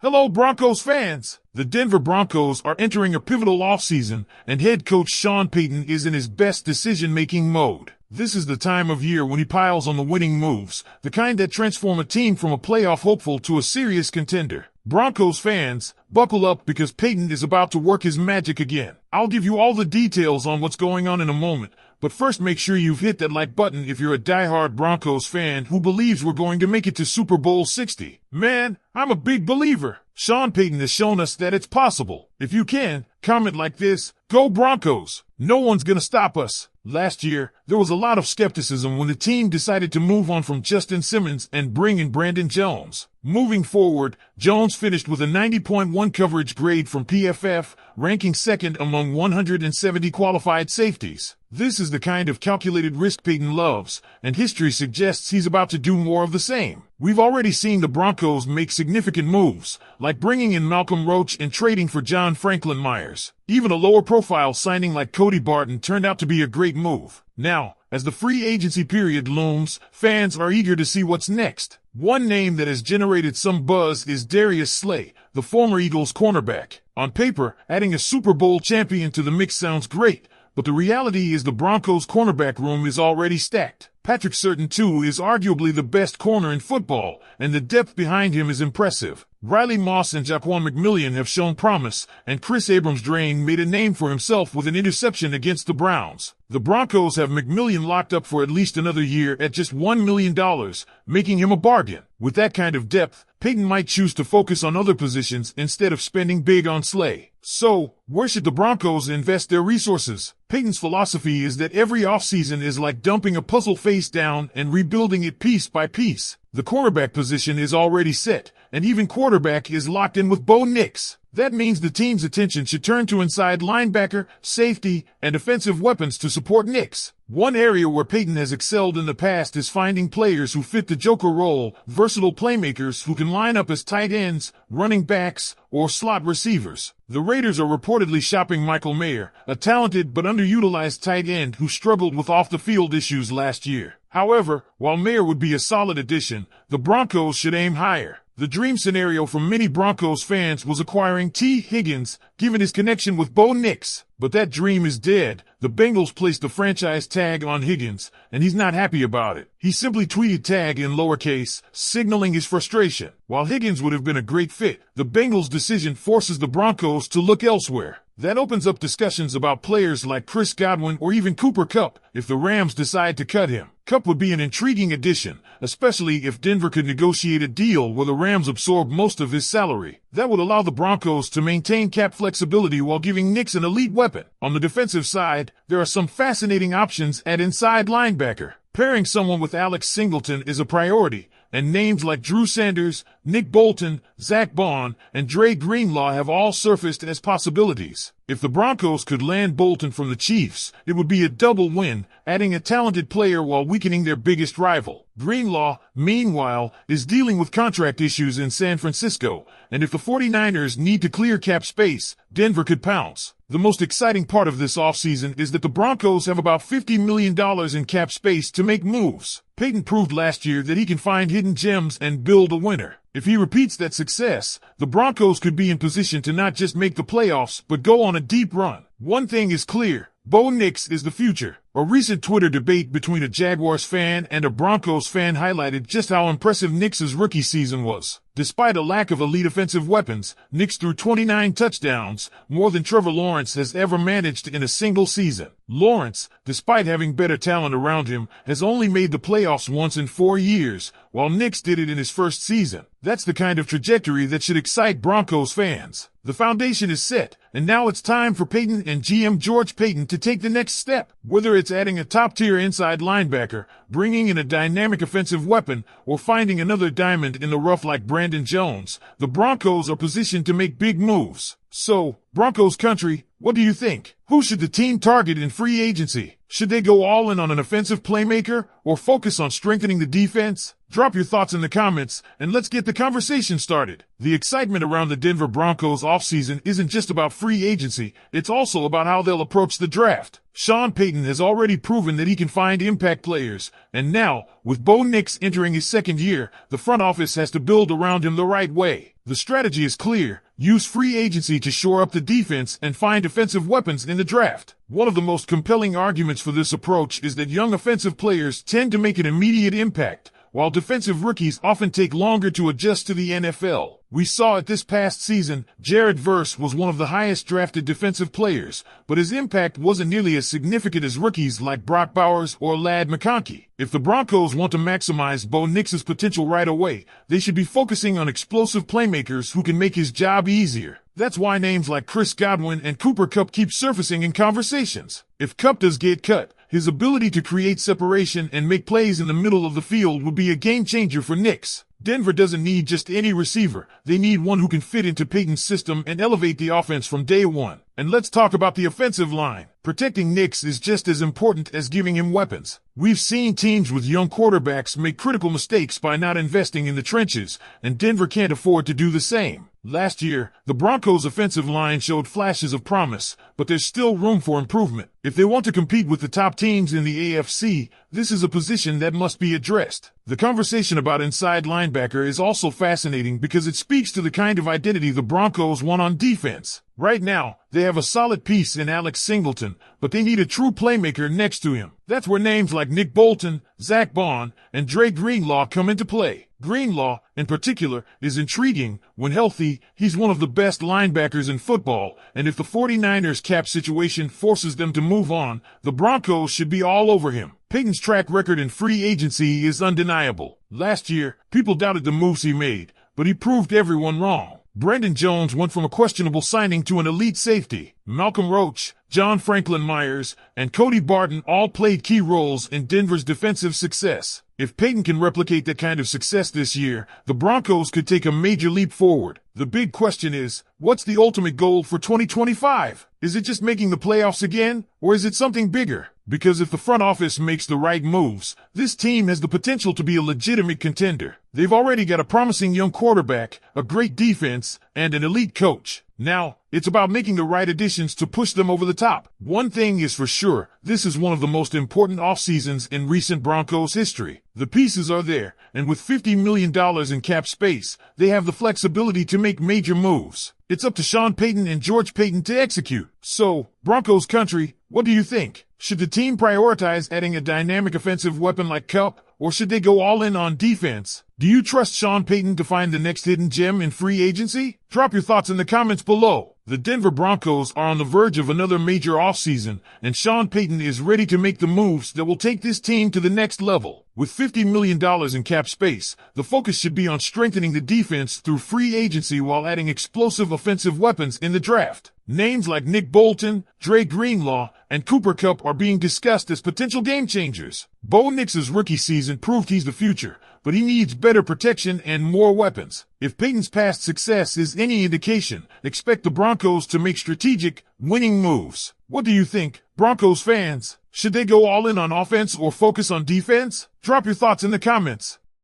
Hello, Broncos fans! The Denver Broncos are entering a pivotal offseason, and head coach Sean Payton is in his best decision-making mode. This is the time of year when he piles on the winning moves, the kind that transform a team from a playoff hopeful to a serious contender. Broncos fans, buckle up because Payton is about to work his magic again. I'll give you all the details on what's going on in a moment, but first make sure you've hit that like button if you're a diehard Broncos fan who believes we're going to make it to Super Bowl 60. Man, I'm a big believer. Sean Payton has shown us that it's possible. If you can, comment like this: Go Broncos! No one's gonna stop us. Last year, there was a lot of skepticism when the team decided to move on from Justin Simmons and bring in Brandon Jones. Moving forward, Jones finished with a 90.1 coverage grade from PFF, ranking second among 170 qualified safeties. This is the kind of calculated risk Payton loves, and history suggests he's about to do more of the same. We've already seen the Broncos make significant moves, like bringing in Malcolm Roach and trading for John Franklin Myers. Even a lower-profile signing like Cody Barton turned out to be a great move. Now, as the free agency period looms, fans are eager to see what's next. One name that has generated some buzz is Darius Slay, the former Eagles cornerback. On paper, adding a Super Bowl champion to the mix sounds great, but the reality is the Broncos' cornerback room is already stacked. Patrick Surtain, too, is arguably the best corner in football, and the depth behind him is impressive. Riley Moss and Jaquan McMillian have shown promise, and Chris Abrams-Draine made a name for himself with an interception against the Browns. The Broncos have McMillian locked up for at least another year at just $1 million, making him a bargain. With that kind of depth, Payton might choose to focus on other positions instead of spending big on Slay. So, where should the Broncos invest their resources? Payton's philosophy is that every offseason is like dumping a puzzle face down and rebuilding it piece by piece. The cornerback position is already set, and even quarterback is locked in with Bo Nix. That means the team's attention should turn to inside linebacker, safety, and offensive weapons to support Nix. One area where Payton has excelled in the past is finding players who fit the Joker role, versatile playmakers who can line up as tight ends, running backs, or slot receivers. The Raiders are reportedly shopping Michael Mayer, a talented but underutilized tight end who struggled with off-the-field issues last year. However, while Mayer would be a solid addition, the Broncos should aim higher. The dream scenario for many Broncos fans was acquiring T. Higgins, given his connection with Bo Nix. But that dream is dead. The Bengals placed the franchise tag on Higgins, and he's not happy about it. He simply tweeted tag in lowercase, signaling his frustration. While Higgins would have been a great fit, the Bengals' decision forces the Broncos to look elsewhere. That opens up discussions about players like Chris Godwin or even Cooper Kupp if the Rams decide to cut him. Kupp would be an intriguing addition, especially if Denver could negotiate a deal where the Rams absorb most of his salary. That would allow the Broncos to maintain cap flexibility while giving Nix an elite weapon. On the defensive side, there are some fascinating options at inside linebacker. Pairing someone with Alex Singleton is a priority, and names like Drew Sanders, Nick Bolton, Zach Bond, and Dre Greenlaw have all surfaced as possibilities. If the Broncos could land Bolton from the Chiefs, it would be a double win, adding a talented player while weakening their biggest rival. Greenlaw, meanwhile, is dealing with contract issues in San Francisco, and if the 49ers need to clear cap space, Denver could pounce. The most exciting part of this offseason is that the Broncos have about $50 million in cap space to make moves. Payton proved last year that he can find hidden gems and build a winner. If he repeats that success, the Broncos could be in position to not just make the playoffs, but go on a deep run. One thing is clear: Bo Nix is the future. A recent Twitter debate between a Jaguars fan and a Broncos fan highlighted just how impressive Nix's rookie season was. Despite a lack of elite offensive weapons, Nix threw 29 touchdowns, more than Trevor Lawrence has ever managed in a single season. Lawrence, despite having better talent around him, has only made the playoffs once in 4 years, while Nix did it in his first season. That's the kind of trajectory that should excite Broncos fans. The foundation is set, and now it's time for Payton and GM George Payton to take the next step. Whether it's adding a top-tier inside linebacker, bringing in a dynamic offensive weapon, or finding another diamond in the rough like Brandon Jones, the Broncos are positioned to make big moves. So, Broncos country, what do you think? Who should the team target in free agency? Should they go all in on an offensive playmaker, or focus on strengthening the defense? Drop your thoughts in the comments, and let's get the conversation started. The excitement around the Denver Broncos offseason isn't just about free agency, it's also about how they'll approach the draft. Sean Payton has already proven that he can find impact players, and now, with Bo Nix entering his second year, the front office has to build around him the right way. The strategy is clear. Use free agency to shore up the defense and find offensive weapons in the draft. One of the most compelling arguments for this approach is that young offensive players tend to make an immediate impact, while defensive rookies often take longer to adjust to the NFL. We saw it this past season. Jared Verse was one of the highest drafted defensive players, but his impact wasn't nearly as significant as rookies like Brock Bowers or Ladd McConkey. If the Broncos want to maximize Bo Nix's potential right away, they should be focusing on explosive playmakers who can make his job easier. That's why names like Chris Godwin and Cooper Kupp keep surfacing in conversations. If Kupp does get cut, his ability to create separation and make plays in the middle of the field would be a game changer for Nix. Denver doesn't need just any receiver. They need one who can fit into Payton's system and elevate the offense from day one. And let's talk about the offensive line. Protecting Nix is just as important as giving him weapons. We've seen teams with young quarterbacks make critical mistakes by not investing in the trenches, and Denver can't afford to do the same. Last year, the Broncos' offensive line showed flashes of promise, but there's still room for improvement. If they want to compete with the top teams in the AFC, this is a position that must be addressed. The conversation about inside linebacker is also fascinating because it speaks to the kind of identity the Broncos want on defense. Right now, they have a solid piece in Alex Singleton, but they need a true playmaker next to him. That's where names like Nick Bolton, Zach Bond, and Dre Greenlaw come into play. Greenlaw, in particular, is intriguing. When healthy, he's one of the best linebackers in football, and if the 49ers cap situation forces them to move on, the Broncos should be all over him. Payton's track record in free agency is undeniable. Last year, people doubted the moves he made, but he proved everyone wrong. Brandon Jones went from a questionable signing to an elite safety. Malcolm Roach, John Franklin Myers, and Cody Barton all played key roles in Denver's defensive success. If Payton can replicate that kind of success this year, the Broncos could take a major leap forward. The big question is, what's the ultimate goal for 2025? Is it just making the playoffs again, or is it something bigger? Because if the front office makes the right moves, this team has the potential to be a legitimate contender. They've already got a promising young quarterback, a great defense, and an elite coach. Now, it's about making the right additions to push them over the top. One thing is for sure, this is one of the most important offseasons in recent Broncos history. The pieces are there, and with $50 million in cap space, they have the flexibility to make major moves. It's up to Sean Payton and George Payton to execute. So, Broncos country, what do you think? Should the team prioritize adding a dynamic offensive weapon like Kupp, or should they go all in on defense? Do you trust Sean Payton to find the next hidden gem in free agency? Drop your thoughts in the comments below. The Denver Broncos are on the verge of another major offseason, and Sean Payton is ready to make the moves that will take this team to the next level. With $50 million in cap space, the focus should be on strengthening the defense through free agency while adding explosive offensive weapons in the draft. Names like Nick Bolton, Dre Greenlaw, and Cooper Kupp are being discussed as potential game changers. Bo Nix's rookie season proved he's the future, but he needs better protection and more weapons. If Payton's past success is any indication, expect the Broncos to make strategic, winning moves. What do you think, Broncos fans? Should they go all in on offense or focus on defense? Drop your thoughts in the comments.